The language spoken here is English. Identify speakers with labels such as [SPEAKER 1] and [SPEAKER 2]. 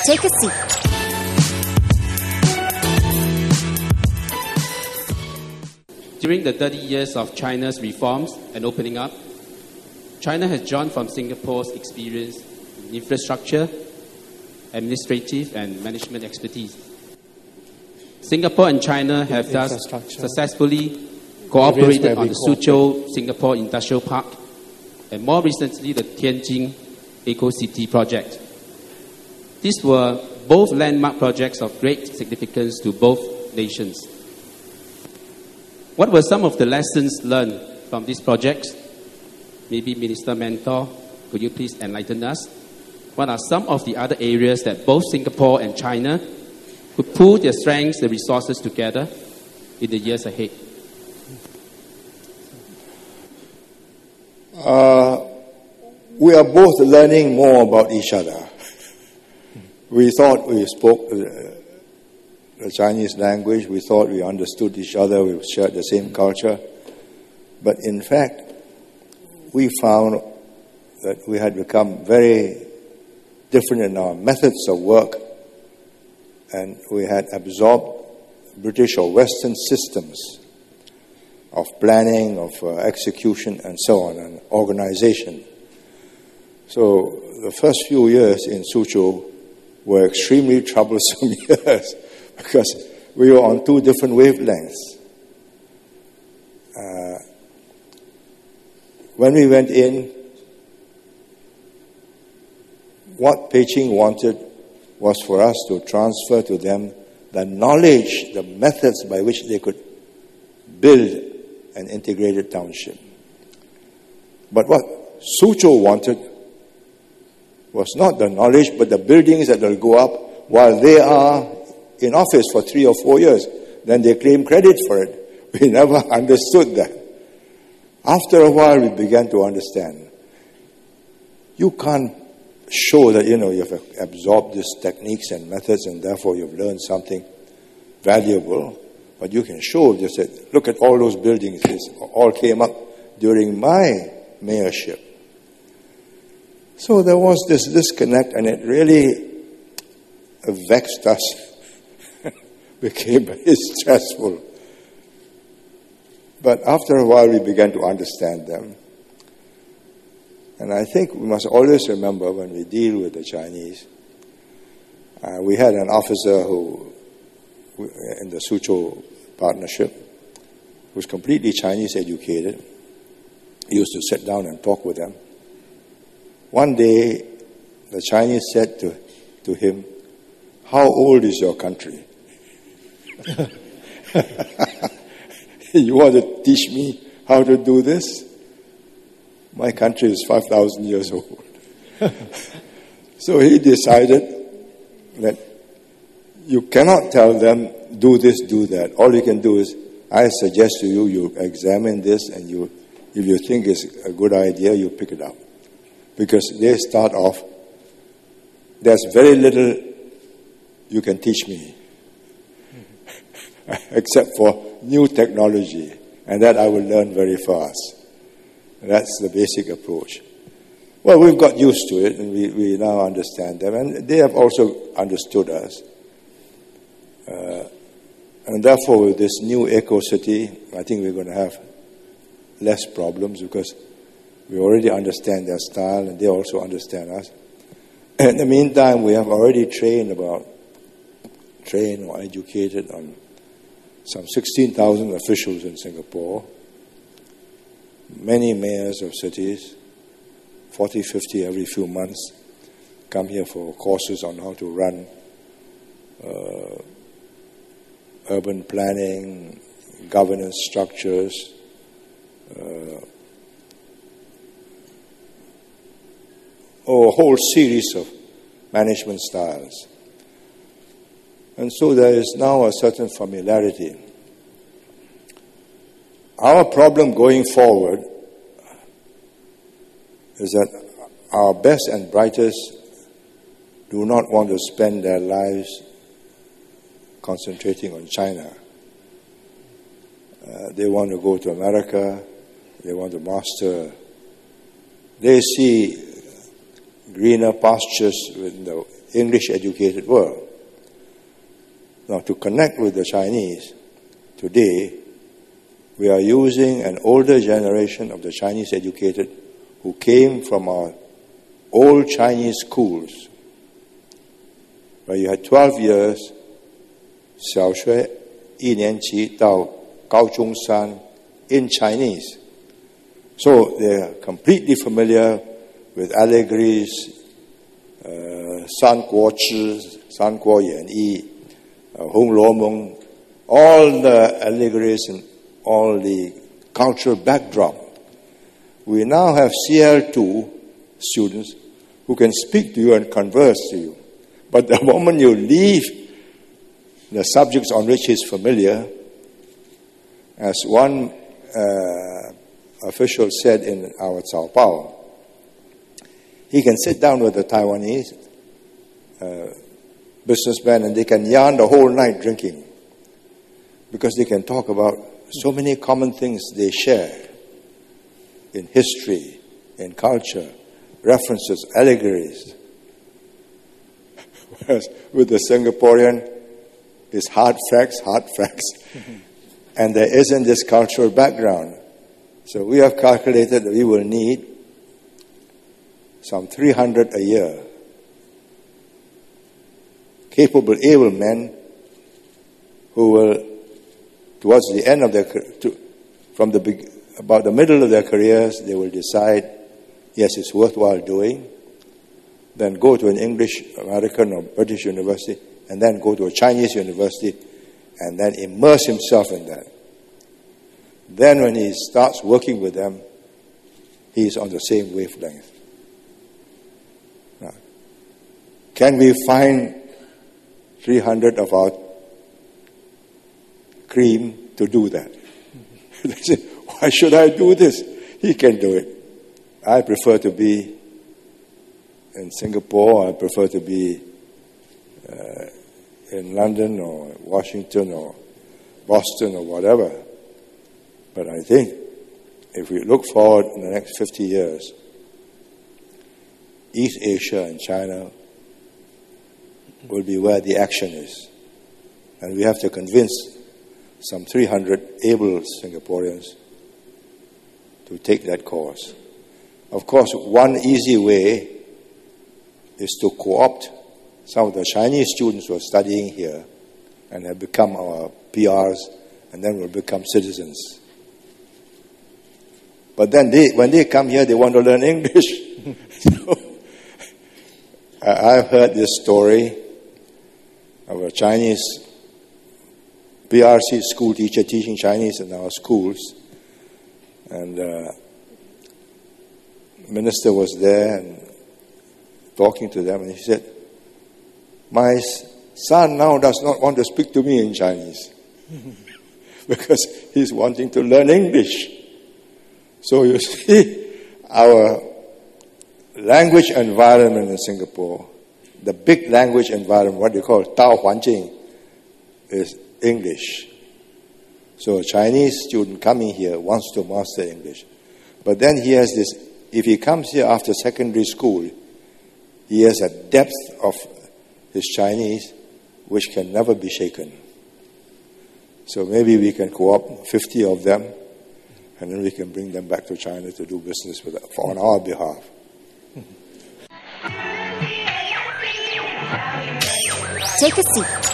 [SPEAKER 1] Take a seat.
[SPEAKER 2] During the 30 years of China's reforms and opening up, China has drawn from Singapore's experience in infrastructure, administrative and management expertise. Singapore and China have thus successfully cooperated on the Suzhou Singapore Industrial Park and more recently the Tianjin Eco-City project. These were both landmark projects of great significance to both nations. What were some of the lessons learned from these projects? Maybe Minister Mentor, could you please enlighten us? What are some of the other areas that both Singapore and China could pool their strengths and resources together in the years ahead?
[SPEAKER 3] We are both learning more about each other. We thought we spoke the Chinese language. We thought we understood each other. We shared the same culture. But in fact, we found that we had become very different in our methods of work, and we had absorbed British or Western systems of planning, of execution, and so on, and organization. So the first few years in Suzhou were extremely troublesome years because we were on two different wavelengths. When we went in, what Beijing wanted was for us to transfer to them the knowledge, the methods by which they could build an integrated township. But what Suzhou wanted was not the knowledge, but the buildings that will go up while they are in office for 3 or 4 years. Then they claim credit for it. We never understood that. After a while, we began to understand. You can't show that, you've absorbed these techniques and methods and therefore you've learned something valuable. But you can show, just that, look at all those buildings. This all came up during my mayorship. So there was this disconnect, and it really vexed us. Became very stressful. But after a while, we began to understand them. And I think we must always remember when we deal with the Chinese, we had an officer who, in the Suzhou partnership, who was completely Chinese educated. He used to sit down and talk with them. One day, the Chinese said to him, "How old is your country?" "You want to teach me how to do this? My country is 5,000 years old." So he decided that you cannot tell them, do this, do that. All you can do is, I suggest to you, you examine this, and if you think it's a good idea, you pick it up. Because they start off, there's very little you can teach me, except for new technology, and that I will learn very fast. And that's the basic approach. Well, we've got used to it, and we now understand them, and they have also understood us. And therefore, with this new eco-city, I think we're going to have less problems because we already understand their style, and they also understand us. In the meantime, we have already trained or educated on some 16,000 officials in Singapore, many mayors of cities, 40, 50 every few months, come here for courses on how to run urban planning, governance structures, a whole series of management styles. And so there is now a certain familiarity. Our problem going forward is that our best and brightest do not want to spend their lives concentrating on China. They want to go to America. They want to master. They see greener pastures in the English-educated world. Now, to connect with the Chinese today, we are using an older generation of the Chinese educated who came from our old Chinese schools, where you had 12 years, 小学一年级到高中三 in Chinese. So they are completely familiar with allegories, 三国志, 三国演义, 红楼梦, all the allegories and all the cultural backdrop. We now have CL2 students who can speak to you and converse to you. But the moment you leave the subjects on which he's familiar, as one official said in our Cao Bao, he can sit down with the Taiwanese businessman and they can yarn the whole night drinking because they can talk about so many common things they share in history, in culture, references, allegories. Whereas with the Singaporean, it's hard facts. And there isn't this cultural background. So we have calculated that we will need some 300 a year. Capable, able men who will, towards the end of their, about the middle of their careers, they will decide, yes, it's worthwhile doing. Then go to an English, American, or British university, and then go to a Chinese university, and then immerse himself in that. Then when he starts working with them, he's on the same wavelength. Now, can we find 300 of our cream to do that? They say, why should I do this? He can do it. I prefer to be in Singapore. I prefer to be in London or Washington or Boston or whatever. But I think if we look forward in the next 50 years, East Asia and China will be where the action is. And we have to convince some 300 able Singaporeans to take that course. Of course, one easy way is to co-opt some of the Chinese students who are studying here and have become our PRs and then will become citizens. But then when they come here, they want to learn English. So, I've heard this story of a Chinese PRC school teacher teaching Chinese in our schools. And the minister was there and talking to them, and he said, my son now does not want to speak to me in Chinese because he's wanting to learn English. So you see, our language environment in Singapore, the big language environment, what they call Tao Huanjing, is English. So a Chinese student coming here wants to master English. But then he has this, if he comes here after secondary school, he has a depth of his Chinese which can never be shaken. So maybe we can co-opt 50 of them, and then we can bring them back to China to do business with on our behalf.
[SPEAKER 1] Take a seat.